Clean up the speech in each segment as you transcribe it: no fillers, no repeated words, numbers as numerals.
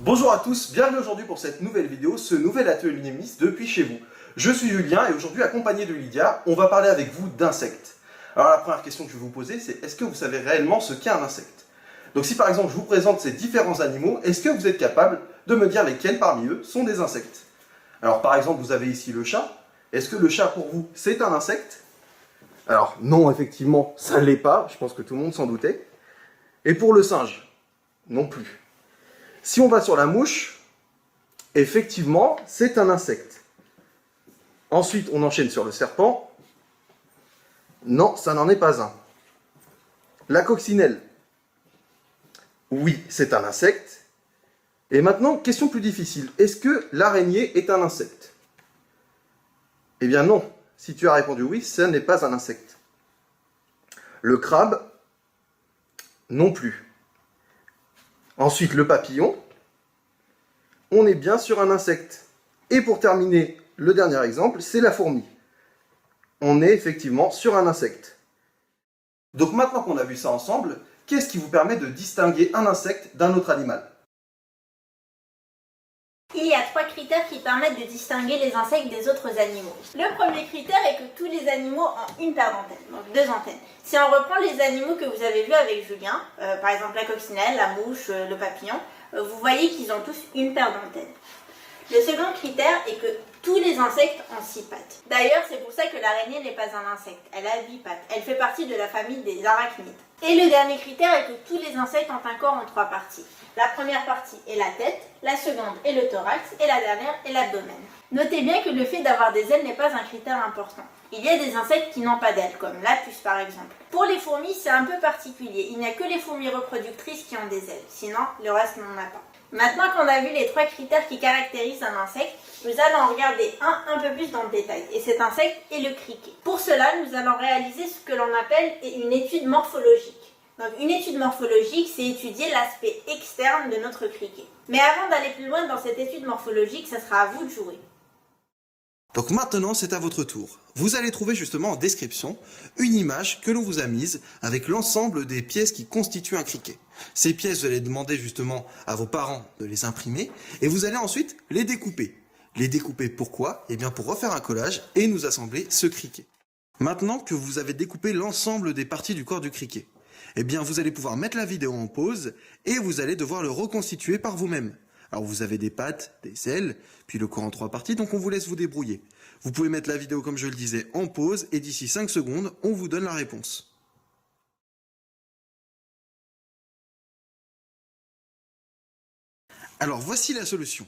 Bonjour à tous, bienvenue aujourd'hui pour cette nouvelle vidéo, ce nouvel atelier MIS depuis chez vous. Je suis Julien et aujourd'hui accompagné de Lydia, on va parler avec vous d'insectes. Alors la première question que je vais vous poser c'est est-ce que vous savez réellement ce qu'est un insecte? Donc si par exemple je vous présente ces différents animaux, est-ce que vous êtes capable de me dire lesquels parmi eux sont des insectes? Alors par exemple vous avez ici le chat, est-ce que le chat pour vous c'est un insecte? Alors non, effectivement ça ne l'est pas, je pense que tout le monde s'en doutait. Et pour le singe, non plus. Si on va sur la mouche, effectivement, c'est un insecte. Ensuite, on enchaîne sur le serpent. Non, ça n'en est pas un. La coccinelle. Oui, c'est un insecte. Et maintenant, question plus difficile. Est-ce que l'araignée est un insecte? Eh bien non. Si tu as répondu oui, ça n'est pas un insecte. Le crabe, non plus. Ensuite, le papillon, on est bien sur un insecte. Et pour terminer, le dernier exemple, c'est la fourmi. On est effectivement sur un insecte. Donc maintenant qu'on a vu ça ensemble, qu'est-ce qui vous permet de distinguer un insecte d'un autre animal? Il y a 3 critères qui permettent de distinguer les insectes des autres animaux. Le premier critère est que tous les animaux ont une paire d'antennes, donc 2 antennes. Si on reprend les animaux que vous avez vus avec Julien, par exemple la coccinelle, la mouche, le papillon, vous voyez qu'ils ont tous une paire d'antennes. Le second critère est que tous les insectes ont 6 pattes. D'ailleurs, c'est pour ça que l'araignée n'est pas un insecte, elle a 8 pattes. Elle fait partie de la famille des arachnides. Et le dernier critère est que tous les insectes ont un corps en 3 parties. La première partie est la tête, la seconde est le thorax et la dernière est l'abdomen. Notez bien que le fait d'avoir des ailes n'est pas un critère important. Il y a des insectes qui n'ont pas d'ailes, comme la puce par exemple. Pour les fourmis, c'est un peu particulier. Il n'y a que les fourmis reproductrices qui ont des ailes, sinon le reste n'en a pas. Maintenant qu'on a vu les 3 critères qui caractérisent un insecte, nous allons regarder un peu plus dans le détail. Et cet insecte est le criquet. Pour cela, nous allons réaliser ce que l'on appelle une étude morphologique. Donc une étude morphologique, c'est étudier l'aspect externe de notre criquet. Mais avant d'aller plus loin dans cette étude morphologique, ça sera à vous de jouer. Donc maintenant, c'est à votre tour. Vous allez trouver justement en description une image que l'on vous a mise avec l'ensemble des pièces qui constituent un criquet. Ces pièces, vous allez demander justement à vos parents de les imprimer et vous allez ensuite les découper. Les découper pourquoi? Eh bien pour refaire un collage et nous assembler ce criquet. Maintenant que vous avez découpé l'ensemble des parties du corps du criquet, eh bien vous allez pouvoir mettre la vidéo en pause et vous allez devoir le reconstituer par vous-même. Alors vous avez des pattes, des ailes, puis le corps en 3 parties, donc on vous laisse vous débrouiller. Vous pouvez mettre la vidéo, comme je le disais, en pause, et d'ici 5 secondes, on vous donne la réponse. Alors voici la solution.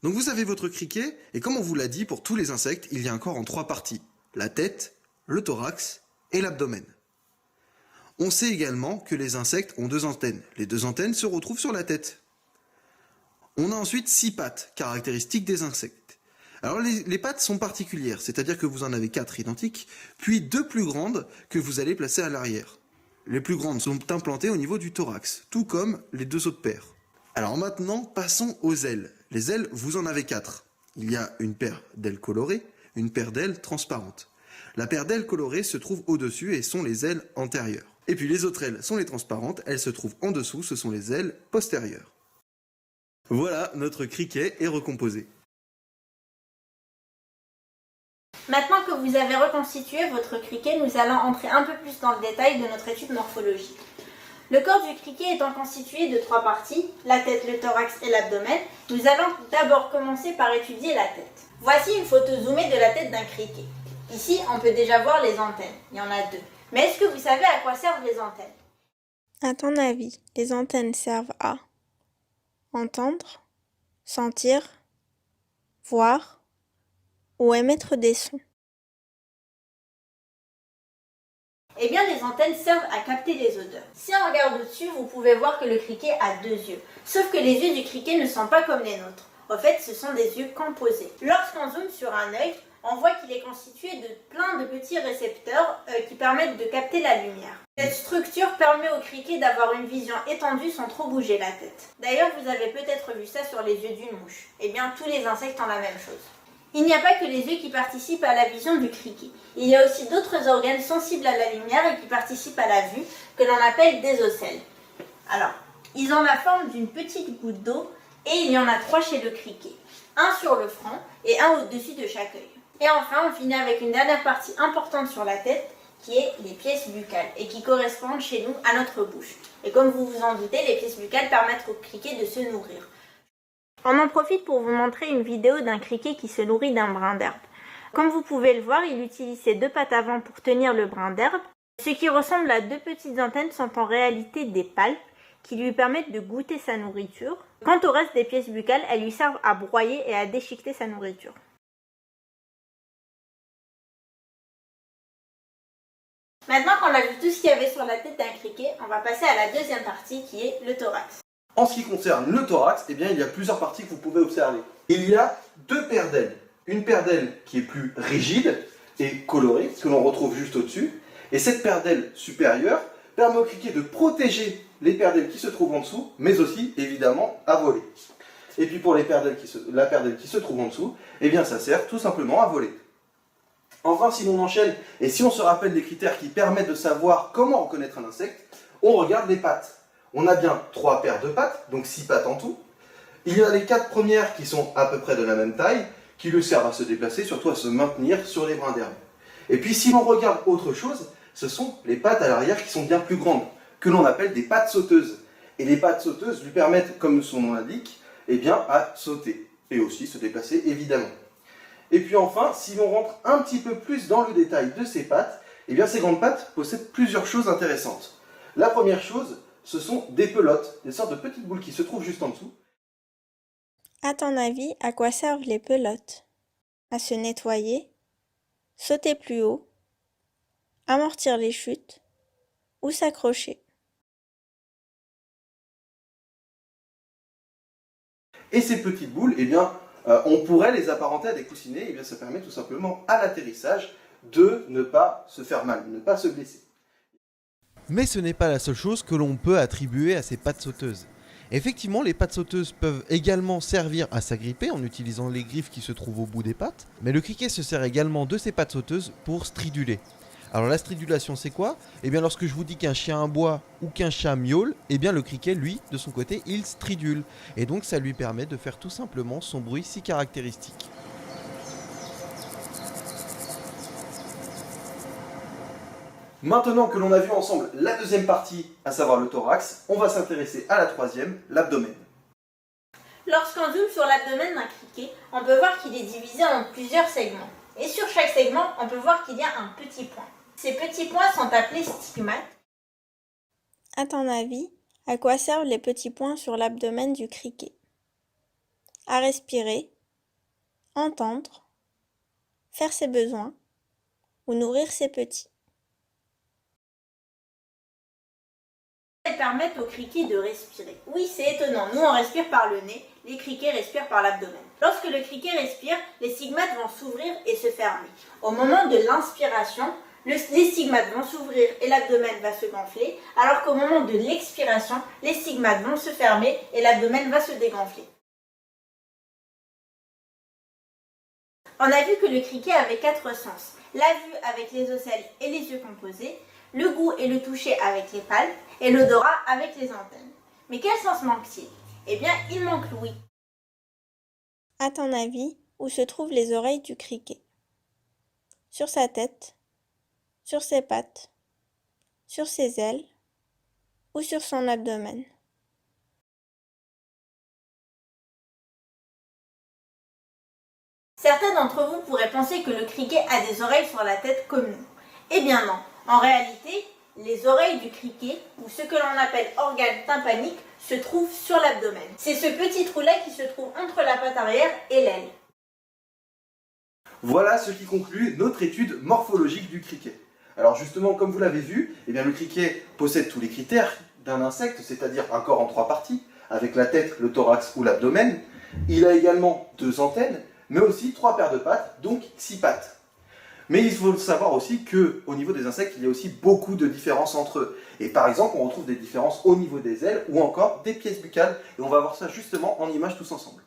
Donc vous avez votre criquet, et comme on vous l'a dit, pour tous les insectes, il y a un corps en 3 parties. La tête, le thorax et l'abdomen. On sait également que les insectes ont 2 antennes. Les 2 antennes se retrouvent sur la tête. On a ensuite 6 pattes, caractéristiques des insectes. Alors les pattes sont particulières, c'est-à-dire que vous en avez 4 identiques, puis 2 plus grandes que vous allez placer à l'arrière. Les plus grandes sont implantées au niveau du thorax, tout comme les 2 autres paires. Alors maintenant, passons aux ailes. Les ailes, vous en avez 4. Il y a une paire d'ailes colorées, une paire d'ailes transparentes. La paire d'ailes colorées se trouve au-dessus et sont les ailes antérieures. Et puis les autres ailes sont les transparentes, elles se trouvent en dessous, ce sont les ailes postérieures. Voilà, notre criquet est recomposé. Maintenant que vous avez reconstitué votre criquet, nous allons entrer un peu plus dans le détail de notre étude morphologique. Le corps du criquet étant constitué de 3 parties, la tête, le thorax et l'abdomen, nous allons d'abord commencer par étudier la tête. Voici une photo zoomée de la tête d'un criquet. Ici, on peut déjà voir les antennes, il y en a 2. Mais est-ce que vous savez à quoi servent les antennes? À ton avis, les antennes servent à entendre, sentir, voir ou émettre des sons? Eh bien, les antennes servent à capter les odeurs. Si on regarde au-dessus, vous pouvez voir que le criquet a 2 yeux. Sauf que les yeux du criquet ne sont pas comme les nôtres. En fait, ce sont des yeux composés. Lorsqu'on zoome sur un œil, on voit qu'il est constitué de plein de petits récepteurs qui permettent de capter la lumière. Cette structure permet au criquet d'avoir une vision étendue sans trop bouger la tête. D'ailleurs, vous avez peut-être vu ça sur les yeux d'une mouche. Eh bien, tous les insectes ont la même chose. Il n'y a pas que les yeux qui participent à la vision du criquet. Il y a aussi d'autres organes sensibles à la lumière et qui participent à la vue, que l'on appelle des ocelles. Alors, ils ont la forme d'une petite goutte d'eau Et il y en a 3 chez le criquet. Un sur le front et un au-dessus de chaque œil. Et enfin, on finit avec une dernière partie importante sur la tête, qui est les pièces buccales, et qui correspondent chez nous à notre bouche. Et comme vous vous en doutez, les pièces buccales permettent au criquet de se nourrir. On en profite pour vous montrer une vidéo d'un criquet qui se nourrit d'un brin d'herbe. Comme vous pouvez le voir, il utilise ses 2 pattes avant pour tenir le brin d'herbe. Ce qui ressemble à 2 petites antennes sont en réalité des palpes qui lui permettent de goûter sa nourriture. Quant au reste des pièces buccales, elles lui servent à broyer et à déchiqueter sa nourriture. Maintenant qu'on a vu tout ce qu'il y avait sur la tête d'un criquet, on va passer à la deuxième partie qui est le thorax. En ce qui concerne le thorax, eh bien, il y a plusieurs parties que vous pouvez observer. Il y a 2 paires d'ailes. Une paire d'ailes qui est plus rigide et colorée, que l'on retrouve juste au-dessus. Et cette paire d'ailes supérieure permet au criquet de protéger les paires d'ailes qui se trouvent en dessous, mais aussi, évidemment, à voler. Et puis pour la paire d'ailes qui se trouve en dessous, eh bien, ça sert tout simplement à voler. Enfin, si l'on enchaîne, et si on se rappelle des critères qui permettent de savoir comment reconnaître un insecte, on regarde les pattes. On a bien 3 paires de pattes, donc 6 pattes en tout. Il y a les 4 premières qui sont à peu près de la même taille, qui lui servent à se déplacer, surtout à se maintenir sur les brins d'herbe. Et puis si l'on regarde autre chose, ce sont les pattes à l'arrière qui sont bien plus grandes, que l'on appelle des pattes sauteuses. Et les pattes sauteuses lui permettent, comme son nom l'indique, eh bien, à sauter, et aussi se déplacer évidemment. Et puis enfin, si l'on rentre un petit peu plus dans le détail de ces pattes, eh bien ces grandes pattes possèdent plusieurs choses intéressantes. La première chose, ce sont des pelotes, des sortes de petites boules qui se trouvent juste en dessous. À ton avis, à quoi servent les pelotes? À se nettoyer, sauter plus haut, amortir les chutes ou s'accrocher? Et ces petites boules, eh bien, on pourrait les apparenter à des coussinets, et bien ça permet tout simplement à l'atterrissage de ne pas se faire mal, de ne pas se blesser. Mais ce n'est pas la seule chose que l'on peut attribuer à ces pattes sauteuses. Effectivement, les pattes sauteuses peuvent également servir à s'agripper en utilisant les griffes qui se trouvent au bout des pattes, mais le criquet se sert également de ces pattes sauteuses pour striduler. Alors la stridulation c'est quoi? Eh bien lorsque je vous dis qu'un chien aboie ou qu'un chat miaule, eh bien le criquet lui, de son côté, il stridule. Et donc ça lui permet de faire tout simplement son bruit si caractéristique. Maintenant que l'on a vu ensemble la deuxième partie, à savoir le thorax, on va s'intéresser à la troisième, l'abdomen. Lorsqu'on zoome sur l'abdomen d'un criquet, on peut voir qu'il est divisé en plusieurs segments. Et sur chaque segment, on peut voir qu'il y a un petit point. Ces petits points sont appelés stigmates. À ton avis, à quoi servent les petits points sur l'abdomen du criquet? À respirer, entendre, faire ses besoins ou nourrir ses petits. Elles permettent au criquet de respirer. Oui, c'est étonnant. Nous, on respire par le nez. Les criquets respirent par l'abdomen. Lorsque le criquet respire, les stigmates vont s'ouvrir et se fermer. Au moment de l'inspiration, les stigmates vont s'ouvrir et l'abdomen va se gonfler, alors qu'au moment de l'expiration, les stigmates vont se fermer et l'abdomen va se dégonfler. On a vu que le criquet avait 4 sens. La vue avec les ocelles et les yeux composés, le goût et le toucher avec les palpes et l'odorat avec les antennes. Mais quel sens manque-t-il? Eh bien, il manque l'ouïe. À ton avis, où se trouvent les oreilles du criquet? Sur sa tête, sur ses pattes, sur ses ailes ou sur son abdomen? Certains d'entre vous pourraient penser que le criquet a des oreilles sur la tête comme nous. Eh bien non. En réalité, les oreilles du criquet, ou ce que l'on appelle organe tympanique, se trouvent sur l'abdomen. C'est ce petit trou-là qui se trouve entre la patte arrière et l'aile. Voilà ce qui conclut notre étude morphologique du criquet. Alors justement, comme vous l'avez vu, eh bien, le criquet possède tous les critères d'un insecte, c'est-à-dire un corps en 3 parties, avec la tête, le thorax ou l'abdomen. Il a également 2 antennes, mais aussi 3 paires de pattes, donc 6 pattes. Mais il faut savoir aussi qu'au niveau des insectes, il y a aussi beaucoup de différences entre eux. Et par exemple, on retrouve des différences au niveau des ailes ou encore des pièces buccales. Et on va voir ça justement en images tous ensemble.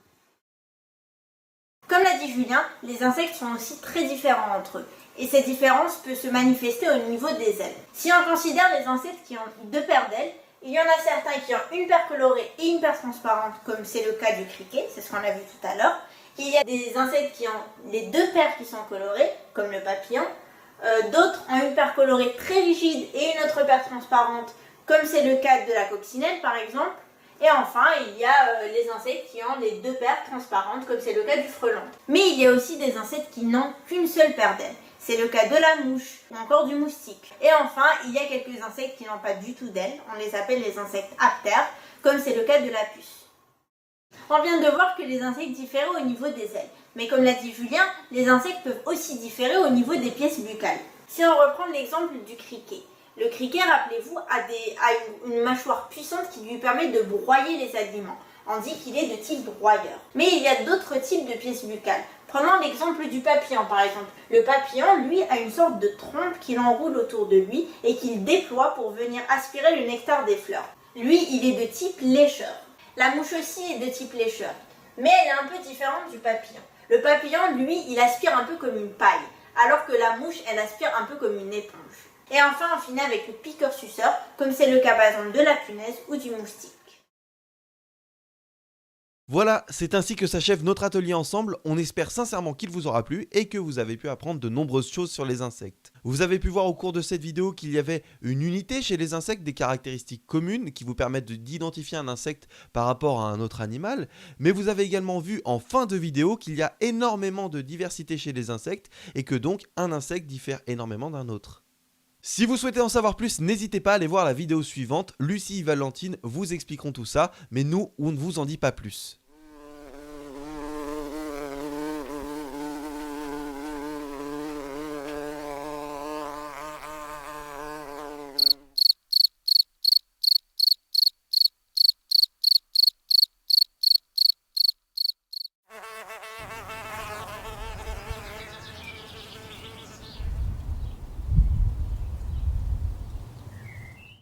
Comme l'a dit Julien, les insectes sont aussi très différents entre eux. Et cette différence peut se manifester au niveau des ailes. Si on considère les insectes qui ont 2 paires d'ailes, Il y en a certains qui ont une paire colorée et une paire transparente, comme c'est le cas du criquet, c'est ce qu'on a vu tout à l'heure. Il y a des insectes qui ont les deux paires qui sont colorées, comme le papillon. D'autres ont une paire colorée très rigide et une autre paire transparente, comme c'est le cas de la coccinelle par exemple. Et enfin, il y a les insectes qui ont les deux paires transparentes, comme c'est le cas du frelon. Mais il y a aussi des insectes qui n'ont qu'une seule paire d'ailes. C'est le cas de la mouche ou encore du moustique. Et enfin, il y a quelques insectes qui n'ont pas du tout d'ailes. On les appelle les insectes aptères, comme c'est le cas de la puce. On vient de voir que les insectes différaient au niveau des ailes. Mais comme l'a dit Julien, les insectes peuvent aussi différer au niveau des pièces buccales. Si on reprend l'exemple du criquet. Le criquet, rappelez-vous, a une mâchoire puissante qui lui permet de broyer les aliments. On dit qu'il est de type broyeur. Mais il y a d'autres types de pièces buccales. Prenons l'exemple du papillon par exemple. Le papillon, lui, a une sorte de trompe qu'il enroule autour de lui et qu'il déploie pour venir aspirer le nectar des fleurs. Lui, il est de type lécheur. La mouche aussi est de type lécheur. Mais elle est un peu différente du papillon. Le papillon, lui, il aspire un peu comme une paille, alors que la mouche, elle aspire un peu comme une éponge. Et enfin, on finit avec le piqueur-suceur, comme c'est le cas par exemple de la punaise ou du moustique. Voilà, c'est ainsi que s'achève notre atelier ensemble. On espère sincèrement qu'il vous aura plu et que vous avez pu apprendre de nombreuses choses sur les insectes. Vous avez pu voir au cours de cette vidéo qu'il y avait une unité chez les insectes, des caractéristiques communes qui vous permettent d'identifier un insecte par rapport à un autre animal. Mais vous avez également vu en fin de vidéo qu'il y a énormément de diversité chez les insectes et que donc un insecte diffère énormément d'un autre. Si vous souhaitez en savoir plus, n'hésitez pas à aller voir la vidéo suivante. Lucie et Valentine vous expliqueront tout ça, mais nous, on ne vous en dit pas plus.